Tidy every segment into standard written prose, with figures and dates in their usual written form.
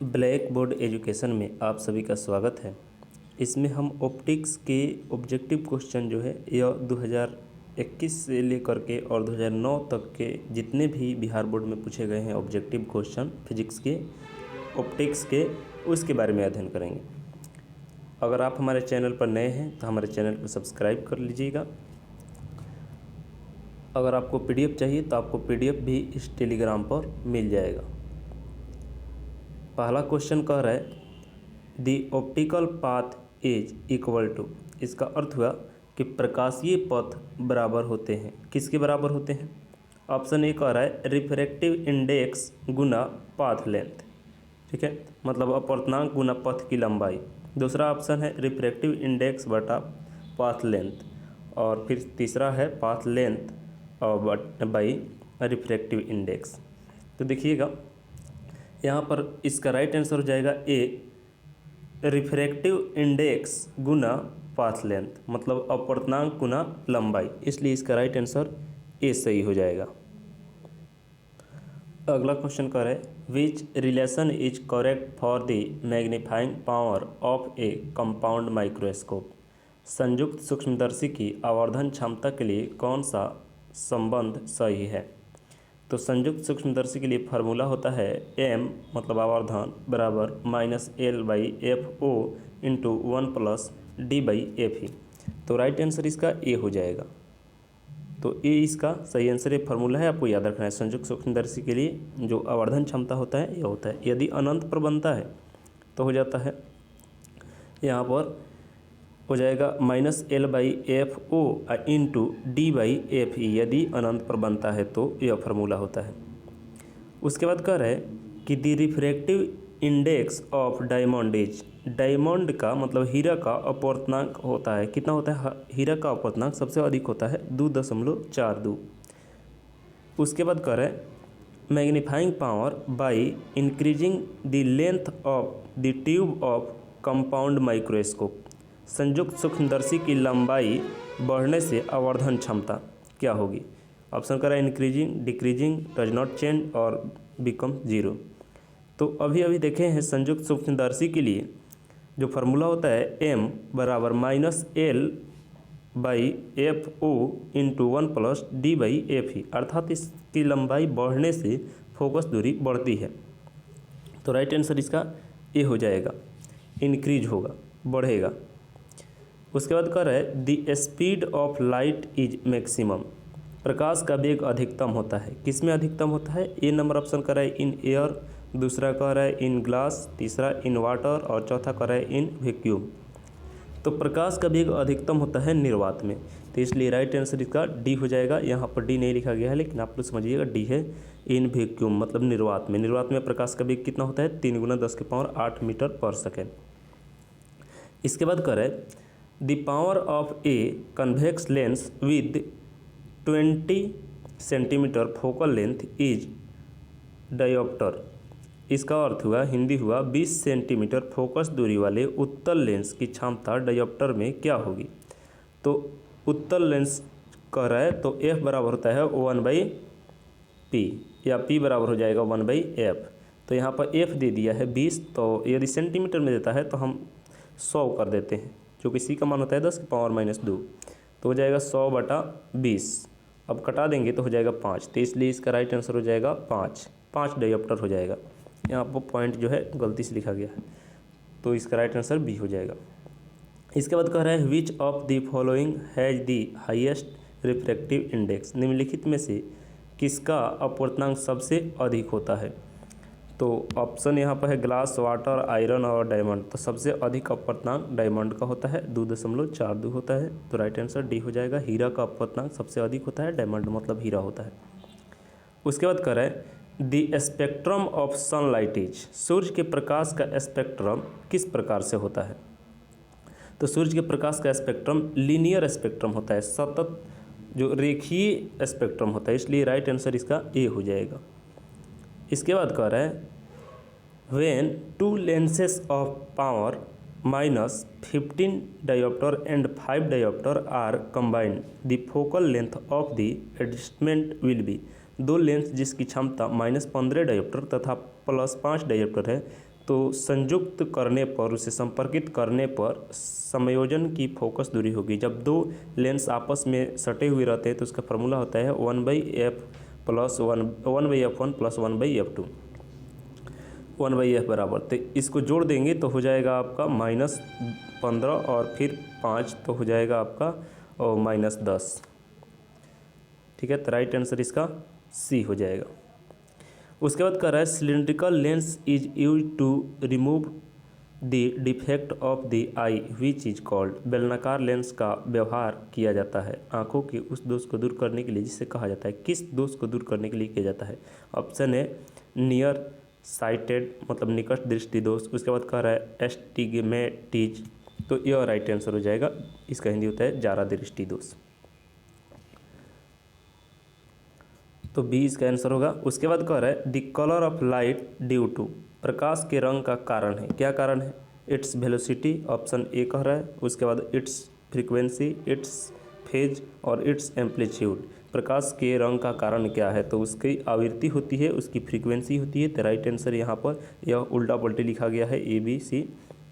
Black board education में आप सभी का स्वागत है। इसमें हम ऑप्टिक्स के ऑब्जेक्टिव क्वेश्चन जो है यह 2021 से लेकर के और 2009 तक के जितने भी बिहार बोर्ड में पूछे गए हैं ऑब्जेक्टिव क्वेश्चन फिजिक्स के, ऑप्टिक्स के, उसके बारे में अध्ययन करेंगे। अगर आप हमारे चैनल पर नए हैं तो हमारे चैनल को सब्सक्राइब कर लीजिएगा। अगर आपको पीडीएफ चाहिए तो आपको पीडीएफ भी इस टेलीग्राम पर मिल जाएगा। पहला क्वेश्चन कह रहा है the optical path is equal to, इसका अर्थ हुआ कि प्रकाशीय पथ बराबर होते हैं। किसके बराबर होते हैं? ऑप्शन ए कह रहा है रिफ्रैक्टिव इंडेक्स गुना पाथ लेंथ। ठीक है, मतलब अपवर्तनांक गुना पथ की लंबाई। दूसरा ऑप्शन है रिफ्रैक्टिव इंडेक्स बटा पाथ लेंथ, और फिर तीसरा है पाथ लेंथ और बाई रिफ्रैक्टिव इंडेक्स। तो देखिएगा यहाँ पर इसका राइट आंसर हो जाएगा ए रिफ्रैक्टिव इंडेक्स गुना पाथ लेंथ, मतलब अपवर्तनांक गुना लंबाई, इसलिए इसका राइट आंसर ए सही हो जाएगा। अगला क्वेश्चन कर रहा है which relation is correct for the magnifying power of a compound microscope. संयुक्त सूक्ष्मदर्शी की आवर्धन क्षमता के लिए कौन सा संबंध सही है? तो संयुक्त सूक्ष्मदर्शी के लिए फार्मूला होता है m मतलब आवर्धन बराबर -L/F_O इंटू 1+D/Fe। तो राइट आंसर इसका ए हो जाएगा। तो ए इसका सही आंसर, ये फार्मूला है, आपको याद रखना है। संयुक्त सूक्ष्मदर्शी के लिए जो आवर्धन क्षमता होता है यह होता है, यदि अनंत पर बनता है तो हो जाता है यहाँ पर हो जाएगा -L/F_O इंटू D/Fe। यदि अनंत पर बनता है तो यह फार्मूला होता है। उसके बाद कह रहे हैं कि the refractive index of diamond is, diamond का मतलब हीरा का अपवर्तनांक होता है, कितना होता है? हीरा का अपवर्तनांक सबसे अधिक होता है 2.42। उसके बाद कह रहे हैं magnifying power by increasing the length of the tube of compound microscope. संयुक्त सूक्ष्मदर्शी की लंबाई बढ़ने से आवर्धन क्षमता क्या होगी? ऑप्शन करा increasing, decreasing, does not change और बिकम जीरो। तो अभी देखे हैं संयुक्त सूक्ष्मदर्शी के लिए जो फार्मूला होता है m बराबर -L/F_O इंटू 1+D/Fe, अर्थात इसकी लंबाई बढ़ने से फोकस दूरी बढ़ती है। तो राइट आंसर इसका ए हो जाएगा, इंक्रीज होगा, बढ़ेगा। उसके बाद कह रहा है the speed of light is maximum, प्रकाश का वेग अधिकतम होता है। किस में अधिकतम होता है? ए नंबर ऑप्शन कह रहा है इन एयर, दूसरा कह रहा है इन ग्लास, तीसरा इन वाटर और चौथा कह रहा है इन वैक्यूम। तो प्रकाश का वेग अधिकतम होता है निर्वात में, तो इसलिए राइट आंसर इसका डी हो जाएगा। यहाँ पर डी नहीं लिखा गया है लेकिन आप लोग समझिएगा डी है इन वैक्यूम, मतलब निर्वात में। निर्वात में प्रकाश का वेग कितना होता है? 3 × 10⁸ मीटर पर सेकेंड। इसके बाद कह रहा है the power of A convex lens with 20 centimetre focal length is dioptre. इसका अर्थ हुआ, हिंदी हुआ 20 सेंटीमीटर फोकस दूरी वाले उत्तल लेंस की क्षमता डायोप्टर में क्या होगी? तो उत्तल लेंस कह रहा है तो F बराबर होता है 1/P, या P बराबर हो जाएगा 1/F। तो यहाँ पर F दे दिया है 20, तो यदि सेंटीमीटर में देता है तो हम 100 कर देते हैं, जो कि C का मान होता है 10⁻²। तो हो जाएगा 100/20। अब कटा देंगे तो हो जाएगा 5, तो इसलिए इसका राइट आंसर हो जाएगा 5 डायोप्टर हो जाएगा। यहाँ पर पॉइंट जो है गलती से लिखा गया है, तो इसका राइट आंसर बी हो जाएगा। इसके बाद कह रहा है which of the following has the highest refractive index, निम्नलिखित में से किसका अपवर्तनांक सबसे अधिक होता है? तो ऑप्शन यहाँ पर है ग्लास, वाटर, आयरन और डायमंड। तो सबसे अधिक अपवर्तनांक डायमंड का होता है, 2.42 होता है। तो राइट आंसर डी हो जाएगा। हीरा का अपवर्तनांक सबसे अधिक होता है, डायमंड मतलब हीरा होता है। उसके बाद कह रहा है the spectrum of sunlight is, सूर्य के प्रकाश का स्पेक्ट्रम किस प्रकार से होता है? तो सूर्य के प्रकाश का स्पेक्ट्रम लीनियर स्पेक्ट्रम होता है, सतत जो रेखीय स्पेक्ट्रम होता है, इसलिए राइट आंसर इसका ए हो जाएगा। इसके बाद कह रहा है when 2 lenses of power -15 dioptre and 5 dioptre are combined the focal length of the adjustment will be. 2 lens जिसकी क्षमता -15 डायोप्टर तथा +5 डायोप्टर है, तो संयुक्त करने पर, उसे संपर्कित करने पर समायोजन की फोकस दूरी होगी। जब दो लेंस आपस में सटे हुए रहते हैं तो उसका फार्मूला होता है 1/f plus 1/f1 plus 1/f2, 1/f बराबर, तो इसको जोड़ देंगे तो हो जाएगा आपका -15 और फिर 5 तो हो जाएगा आपका -10। ठीक है, तो राइट आंसर इसका सी हो जाएगा। उसके बाद कह रहा है cylindrical lens is use to remove the defect of the eye which is called. बेलनाकार लेंस का व्यवहार किया जाता है आंखों के उस दोष को दूर करने के लिए जिसे कहा जाता है, किस दोष को दूर करने के लिए किया जाता है। ऑप्शन है नियर साइटेड मतलब निकट दृष्टि दोष। उसके बाद कह रहा है एस्टिग्मेटिज, तो यह राइट आंसर हो जाएगा। इसका हिंदी होता है जारा दृष्टि दोष, तो बी इसका आंसर होगा। उसके बाद कह रहा है the colour of light due to, प्रकाश के रंग का कारण है, क्या कारण है। इट्स वेलोसिटी, ऑप्शन ए कह रहा है। उसके बाद इट्स फ्रीक्वेंसी, इट्स फेज और इट्स एम्पलीट्यूड। प्रकाश के रंग का कारण क्या है, तो उसकी आवृत्ति होती है, उसकी फ्रीक्वेंसी होती है। तो राइट आंसर यहाँ पर यह उल्टा पलटी लिखा गया है ABC,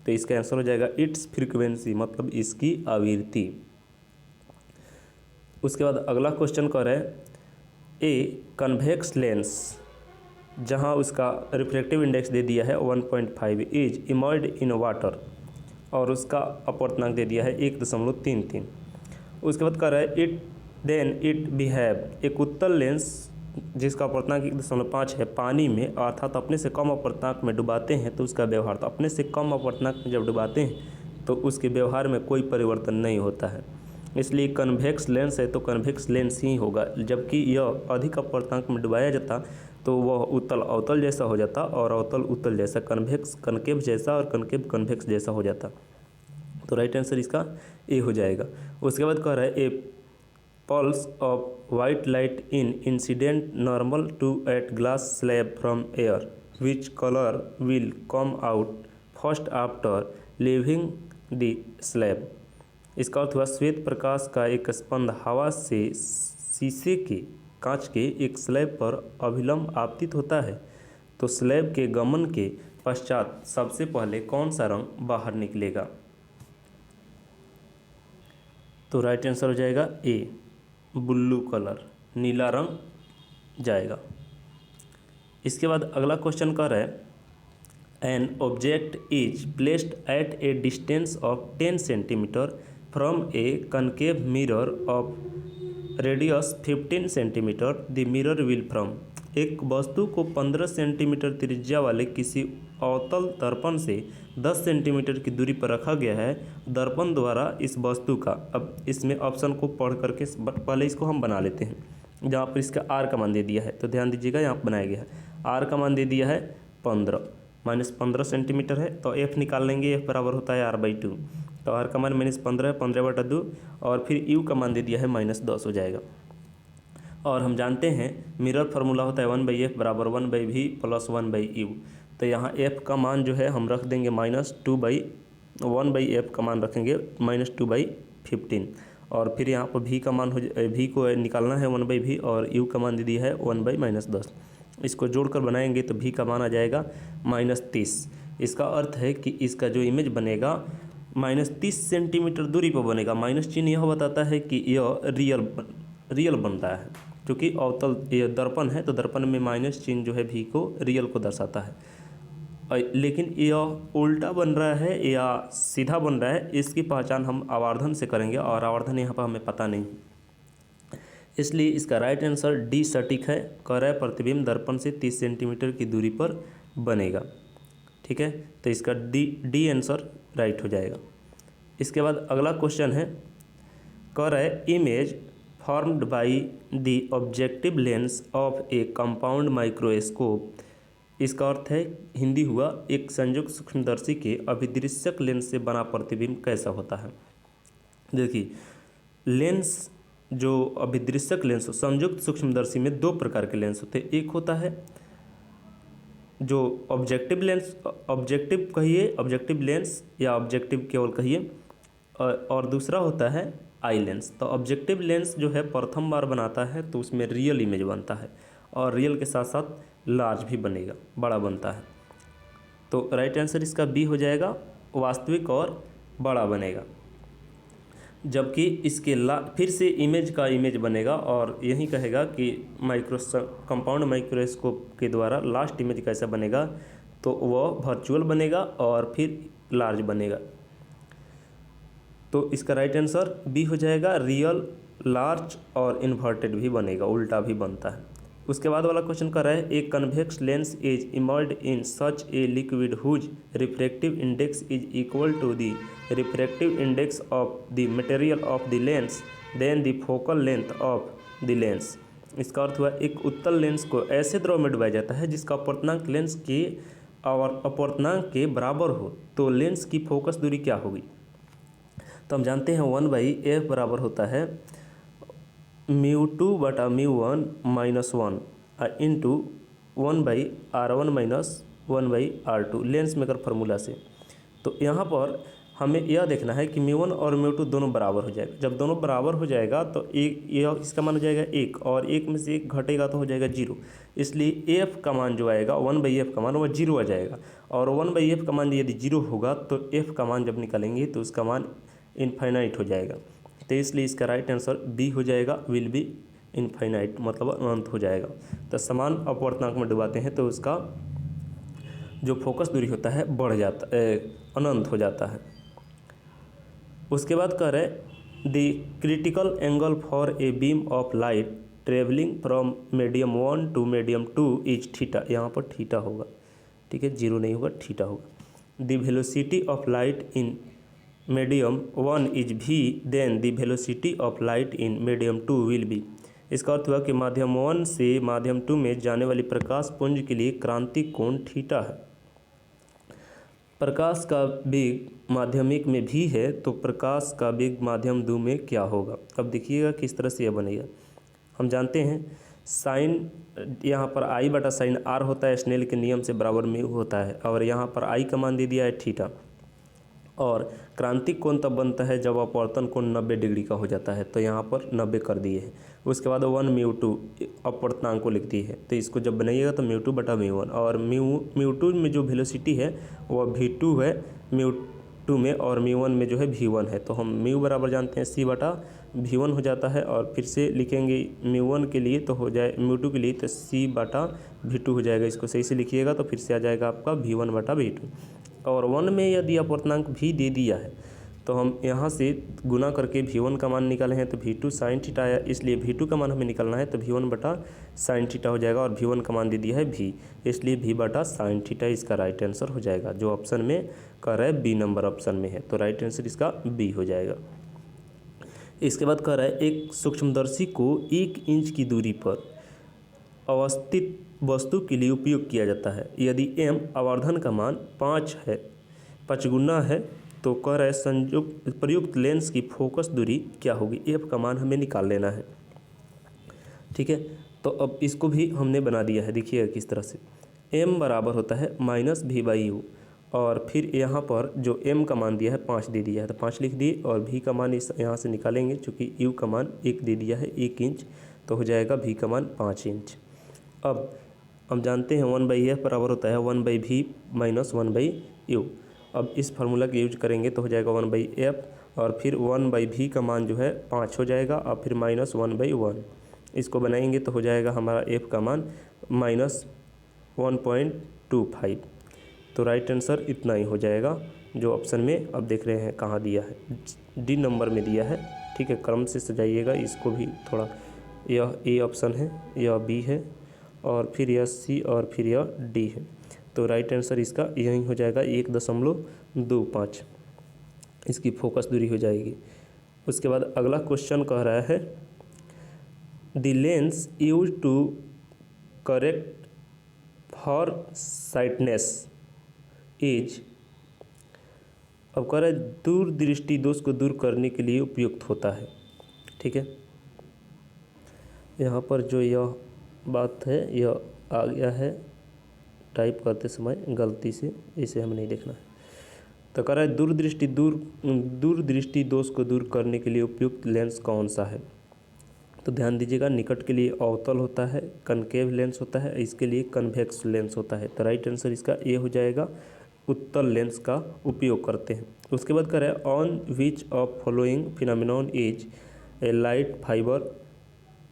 तो इसका आंसर हो जाएगा इट्स फ्रीक्वेंसी मतलब इसकी आवृत्ति। उसके बाद अगला क्वेश्चन कह रहा है ए कन्वेक्स लेंस, जहां उसका रिफ्रैक्टिव इंडेक्स दे दिया है 1.5 इज इमर्ज्ड इन वाटर और उसका अपवर्तनांक दे दिया है 1.33। उसके बाद कह रहा है इट बिहेव, एक उत्तल लेंस जिसका अपवर्तनांक 1.5 है पानी में अर्थात अपने से कम अपवर्तनांक में डुबाते हैं तो उसका व्यवहार, तो अपने से कम अपवर्तनांक में जब डुबाते हैं तो उसके व्यवहार में कोई परिवर्तन नहीं होता है, इसलिए कन्वेक्स लेंस है तो कन्वेक्स लेंस ही होगा। जबकि यह अधिक अपवर्तनांक में डुबाया जाता तो वह उत्तल अवतल जैसा हो जाता और अवतल उत्तल जैसा, कन्वेक्स कनकेव जैसा और कनकेव कन्वेक्स जैसा हो जाता। तो राइट आंसर इसका ए हो जाएगा। उसके बाद कह रहा है a pulse of white light in incident normal to at glass slab from air which colour will come out first after leaving the slab. इसका अर्थ हुआ श्वेत प्रकाश का एक स्पंद हवा से शीशे के कांच के एक स्लैब पर अभिलंब आपतित होता है तो स्लैब के गमन के पश्चात सबसे पहले कौन सा रंग बाहर निकलेगा। तो राइट आंसर हो जाएगा ए ब्लू कलर, नीला रंग जाएगा। इसके बाद अगला क्वेश्चन कर रहा है an object is placed at A distance of 10 centimetre from A concave mirror of radius 15 centimetre the mirror will from. एक वस्तु को 15 सेंटीमीटर त्रिज्या वाले किसी अवतल दर्पण से 10 सेंटीमीटर की दूरी पर रखा गया है दर्पण द्वारा इस वस्तु का। अब इसमें ऑप्शन को पढ़ करके पहले इसको हम बना लेते हैं। जहाँ पर इसका आर का मान दे दिया है तो ध्यान दीजिएगा, यहाँ पर बनाया गया है आर का मान दे दिया है 15 -15 सेंटीमीटर है, तो एफ निकाल लेंगे, एफ बराबर होता है r/2, तो आर का मान -15 है, 15/2 और फिर यू का मान दे दिया है -10 हो जाएगा। और हम जानते हैं मिरर फार्मूला होता है 1/f बराबर 1/v प्लस 1/u, तो यहाँ f का मान जो है हम रख देंगे -1/f का मान रखेंगे -2/15 और फिर यहाँ पर v का मान v को निकालना है 1/v और u का मान दे दिया है 1/-10। इसको जोड़कर बनाएंगे तो v का मान आ जाएगा -30। इसका अर्थ है कि इसका जो इमेज बनेगा -30 सेंटीमीटर दूरी पर बनेगा। माइनस चिन्ह यह बताता है कि यह रियल बन रहा है, क्योंकि अवतल ये दर्पण है तो दर्पण में माइनस चिन्ह जो है भी को रियल को दर्शाता है। लेकिन यह उल्टा बन रहा है या सीधा बन रहा है, इसकी पहचान हम आवर्धन से करेंगे और आवर्धन यहाँ पर हमें पता नहीं, इसलिए इसका राइट आंसर डी सटीक है। कह रहा है प्रतिबिंब दर्पण से 30 सेंटीमीटर की दूरी पर बनेगा। ठीक है, तो इसका डी आंसर राइट हो जाएगा। इसके बाद अगला क्वेश्चन है, कह रहा है image formed by the objective lens of a compound microscope. इसका अर्थ है हिंदी हुआ एक संयुक्त सूक्ष्मदर्शी के अभिदृश्यक लेंस से बना प्रतिबिंब कैसा होता है। देखिए लेंस जो अभिदृश्यक लेंस संयुक्त सूक्ष्मदर्शी में दो प्रकार के लेंस होते हैं। एक होता है जो ऑब्जेक्टिव लेंस, ऑब्जेक्टिव कहिए, ऑब्जेक्टिव लेंस या ऑब्जेक्टिव केवल कहिए, और दूसरा होता है आई लेंस। तो ऑब्जेक्टिव लेंस जो है प्रथम बार बनाता है तो उसमें रियल इमेज बनता है और रियल के साथ साथ लार्ज भी बनेगा, बड़ा बनता है। तो राइट आंसर इसका बी हो जाएगा, वास्तविक और बड़ा बनेगा। जबकि इसके फिर से इमेज का इमेज बनेगा और यही कहेगा कि कंपाउंड माइक्रोस्कोप के द्वारा लास्ट इमेज कैसा बनेगा, तो वह वर्चुअल बनेगा और फिर लार्ज बनेगा। तो इसका राइट आंसर बी हो जाएगा, रियल, लार्ज और इन्वर्टेड भी बनेगा, उल्टा भी बनता है। उसके बाद वाला क्वेश्चन कर रहा है, a convex lens is immersed in such a liquid whose refractive index is equal to the refractive index of the material of the lens then the focal length of the lens. इसका अर्थ हुआ एक उत्तल lens को ऐसे द्रव में डुबाया जाता है जिसका अपवर्तनांक लेंस के और अपवर्तनांक के बराबर हो, तो लेंस की फोकस दूरी क्या होगी। तो हम जानते हैं 1/f बराबर होता है μ2/μ1 -1 into 1/r1 - 1/r2 lens maker formula से। तो यहाँ पर हमें यह देखना है कि μ1 और μ2 दोनों बराबर हो जाएगा। जब दोनों बराबर हो जाएगा तो एक यह इसका मान हो जाएगा 1 और 1 में से 1 घटेगा तो हो जाएगा 0। इसलिए f का मान जो आएगा 1/f का मान वह 0 आ जाएगा, और 1/f का मान यदि 0 होगा तो f का मान जब निकालेंगे तो उसका मान इनफाइनाइट हो जाएगा। तो इसलिए इसका राइट आंसर बी हो जाएगा, विल बी इनफाइनाइट, मतलब अनंत हो जाएगा। तो समान अपवर्तनांक में डुबाते हैं तो उसका जो फोकस दूरी होता है बढ़ जाता है, अनंत हो जाता है। उसके बाद कह रहे the critical angle for a beam of light travelling from medium 1 to medium 2 is theta. यहाँ पर थीटा होगा, ठीक है, 0 नहीं होगा, थीटा होगा। The velocity of light in medium 1 is v, then the velocity of light in medium 2 will be. इसका अर्थ हुआ कि माध्यम 1 से माध्यम 2 में जाने वाली प्रकाश पुंज के लिए क्रांतिक कोण थीटा है। प्रकाश का वेग माध्यमिक में भी है, तो प्रकाश का वेग माध्यम 2 में क्या होगा। अब देखिएगा किस तरह से यह बनेगा। हम जानते हैं साइन यहाँ पर I/sin r होता है, स्नेल के नियम से बराबर में होता है, और यहाँ पर I का मान दे दिया है थीटा। और क्रांतिक कोण तब बनता है जब अपवर्तन कोण 90 डिग्री का हो जाता है, तो यहाँ पर 90 कर दिए हैं। उसके बाद 1μ2 अपवर्तनांक को लिख दी है, तो इसको जब बनाइएगा तो μ2/μ1, और μ2 में जो वेलोसिटी है वह v2 है μ2 में, और μ1 में जो है v1 है। तो हम μ बराबर जानते हैं c/v1 हो जाता है, और फिर से लिखेंगे μ1 के लिए तो हो जाए μ2 के लिए तो c/v2 हो जाएगा। इसको सही से लिखिएगा तो फिर से आ जाएगा आपका v1/v2। और 1 में यदि अपवर्तनांक भी दे दिया है तो हम यहाँ से गुना करके v1 का मान निकाले हैं तो v2 sin थीटा आया, इसलिए v2 का मान हमें निकालना है तो v1/sin थीटा हो जाएगा, और v1 का मान दे दिया है v, इसलिए v/sin थीटा इसका राइट आंसर हो जाएगा। जो ऑप्शन में कह रहा है बी नंबर ऑप्शन में है, तो राइट आंसर इसका बी हो जाएगा। इसके बाद कह रहा है एक सूक्ष्मदर्शी को 1 इंच की दूरी पर अवस्थित वस्तु के लिए उपयोग किया जाता है। यदि m आवर्धन का मान 5 गुना है तो कह रहा है प्रयुक्त लेंस की फोकस दूरी क्या होगी। f का मान हमें निकाल लेना है, ठीक है। तो अब इसको भी हमने बना दिया है, देखिएगा किस तरह से। m बराबर होता है -v/u, और फिर यहाँ पर जो m का मान दिया है 5 दे दिया है तो 5 लिख दिए, और v का मान इस यहाँ से निकालेंगे चूँकि u का मान 1 दे दिया है 1 इंच, तो हो जाएगा v का मान 5 इंच। अब हम जानते हैं 1/f बराबर होता है 1/v - 1/u। अब इस फार्मूला का यूज करेंगे तो हो जाएगा 1/f, और फिर 1/v का मान जो है 5 हो जाएगा, और फिर -1/1। इसको बनाएंगे तो हो जाएगा हमारा f का मान -1.25। तो राइट आंसर इतना ही हो जाएगा जो ऑप्शन में अब देख रहे हैं कहाँ दिया है, डी नंबर में दिया है, ठीक है। क्रम से सजाइएगा इसको भी थोड़ा, यह ए ऑप्शन है, यह बी है, और फिर यह सी, और फिर यह डी है। तो राइट आंसर इसका यही हो जाएगा 1.25 इसकी फोकस दूरी हो जाएगी। उसके बाद अगला क्वेश्चन कह रहा है the lens use to correct for sightedness is, अब कह रहा है दूरदृष्टि दोष को दूर करने के लिए उपयुक्त होता है, ठीक है। यहाँ पर जो यह बात है यह आ गया है टाइप करते समय गलती से, इसे हमें नहीं देखना है। तो कह रहा है दूरदृष्टि दोष को दूर करने के लिए उपयुक्त लेंस कौन सा है। तो ध्यान दीजिएगा, निकट के लिए अवतल होता है, कनकेव लेंस होता है, इसके लिए कन्वेक्स लेंस होता है। तो राइट आंसर इसका ए हो जाएगा, उत्तल लेंस का उपयोग करते हैं। उसके बाद करें on which of following phenomenon is a light fibre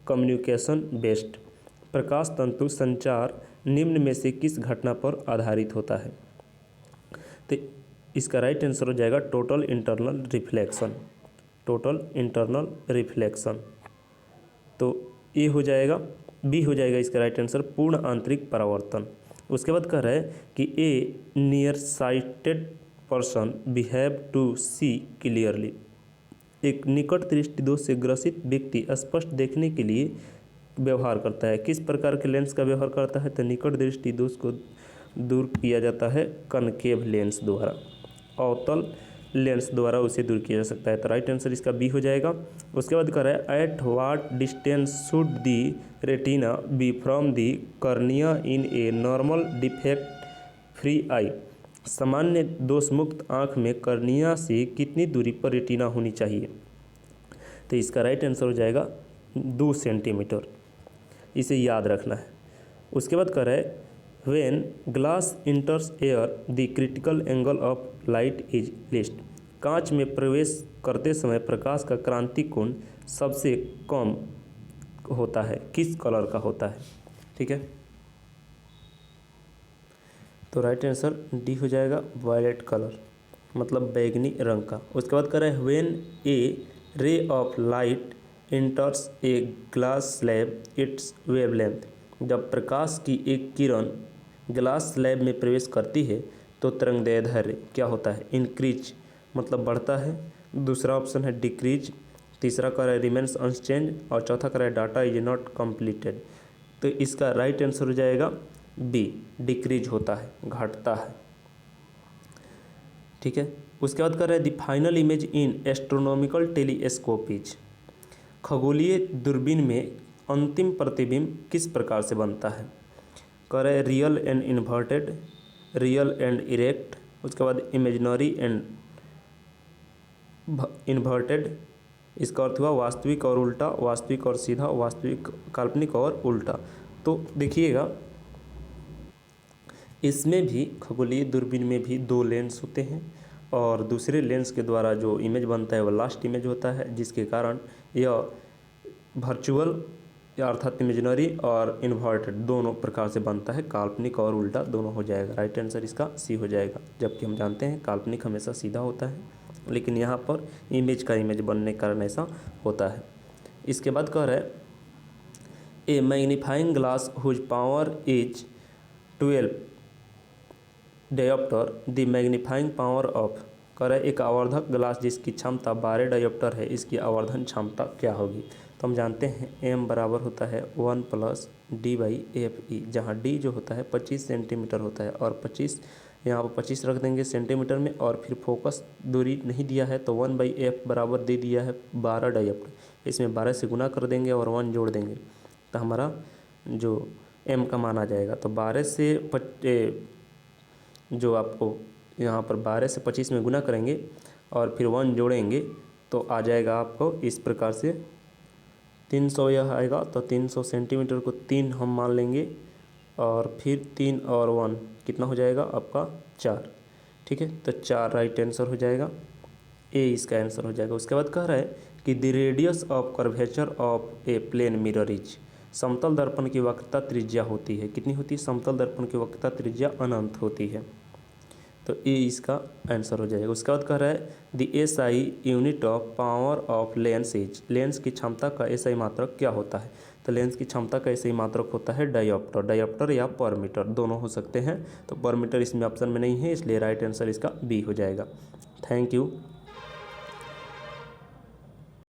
communication based. प्रकाश तंतु संचार निम्न में से किस घटना पर आधारित होता है? तो इसका राइट आंसर हो जाएगा total internal reflection. Total internal reflection. तो ए हो जाएगा, बी हो जाएगा इसका राइट आंसर पूर्ण आंतरिक परावर्तन। उसके बाद कह रहा है कि a near sighted person behave to see clearly. एक निकट दृष्टि दोष से ग्रसित व्यक्ति स्पष्ट देखने के लिए व्यवहार करता है। किस प्रकार के लेंस का व्यवहार करता है? तो निकट दृष्टि दोष को दूर किया जाता है कनकेव लेंस द्वारा, अवतल लेंस द्वारा उसे दूर किया जा सकता है। तो राइट आंसर इसका बी हो जाएगा। उसके बाद कर रहा है at what distance should the retina be from the cornea in a normal defect free eye. सामान्य दोष मुक्त आँख में कर्निया से कितनी दूरी पर रेटिना होनी चाहिए? तो इसका राइट आंसर हो जाएगा 2 सेंटीमीटर। इसे याद रखना है। उसके बाद कर रहा है when glass इंटर्स air the critical angle of light is list. कांच में प्रवेश करते समय प्रकाश का क्रांतिक कोण सबसे कम होता है, किस कलर का होता है? ठीक है, तो राइट आंसर डी हो जाएगा वायलेट कलर, मतलब बैगनी रंग का। उसके बाद कर रहे हैं when A ray of light इंटर्स a glass slab it's wavelength. जब प्रकाश की एक किरण ग्लास स्लैब में प्रवेश करती है तो तरंगदैर्ध्य क्या होता है? इंक्रीज, मतलब बढ़ता है। दूसरा ऑप्शन है डिक्रीज, तीसरा का है रिमेन्स अनचेंज और चौथा का है डाटा इज नॉट कंप्लीटेड। तो इसका राइट आंसर हो जाएगा बी, डिक्रीज होता है, घटता है। ठीक है, उसके बाद कर रहे हैं the final image in astronomical telescope is. खगोलीय दूरबीन में अंतिम प्रतिबिंब किस प्रकार से बनता है? करे real and inverted, real and erect, उसके बाद इमेजिनरी एंड इन्वर्टेड। इसका अर्थ हुआ वास्तविक और उल्टा, वास्तविक और सीधा, वास्तविक काल्पनिक और उल्टा। तो देखिएगा, इसमें भी खगोलीय दूरबीन में भी 2 लेंस होते हैं और दूसरे लेंस के द्वारा जो इमेज बनता है वो लास्ट इमेज होता है, जिसके कारण यह वर्चुअल अर्थात इमेजिनरी और इन्वर्टेड दोनों प्रकार से बनता है, काल्पनिक और उल्टा दोनों हो जाएगा। राइट आंसर इसका सी हो जाएगा। जबकि हम जानते हैं काल्पनिक हमेशा सीधा होता है, लेकिन यहाँ पर इमेज का इमेज बनने के कारण ऐसा होता है। इसके बाद कह रहा है a magnifying glass whose power is 12 dioptre the magnifying power of. कह रहा है एक आवर्धक ग्लास जिसकी क्षमता 12 डायोप्टर है, इसकी आवर्धन क्षमता क्या होगी? तो हम जानते हैं m बराबर होता है 1 + d/f/e, जहाँ d जो होता है 25 सेंटीमीटर होता है और 25 यहाँ पर 25 रख देंगे सेंटीमीटर में, और फिर फोकस दूरी नहीं दिया है तो 1/f बराबर दे दिया है 12 डायोप्टर। इसमें 12 से गुना कर देंगे और 1 जोड़ देंगे तो हमारा जो m का मान आ जाएगा। तो 12 से जो आपको यहाँ पर 12 से 25 में गुना करेंगे और फिर 1 जोड़ेंगे तो आ जाएगा आपको इस प्रकार से 300 यह आएगा। तो 300 सेंटीमीटर को 3 हम मान लेंगे और फिर 3 और 1 कितना हो जाएगा आपका 4। ठीक है, तो 4 राइट आंसर हो जाएगा, ए इसका आंसर हो जाएगा। उसके बाद कह रहा है कि the radius of curvature of a plane mirror is. समतल दर्पण की वक्रता त्रिज्या होती है, कितनी होती है? समतल दर्पण की वक्रता त्रिज्या अनंत होती है। तो ए इसका आंसर हो जाएगा। उसके बाद कह रहा है the SI unit of power of lens is. Lens की क्षमता का एसआई मात्रक क्या होता है? तो लेंस की क्षमता का एसआई मात्रक होता है डायोप्टर। डायोप्टर या पर मीटर दोनों हो सकते हैं। तो पर मीटर इसमें ऑप्शन में नहीं है, इसलिए राइट आंसर इसका बी हो जाएगा। Thank you.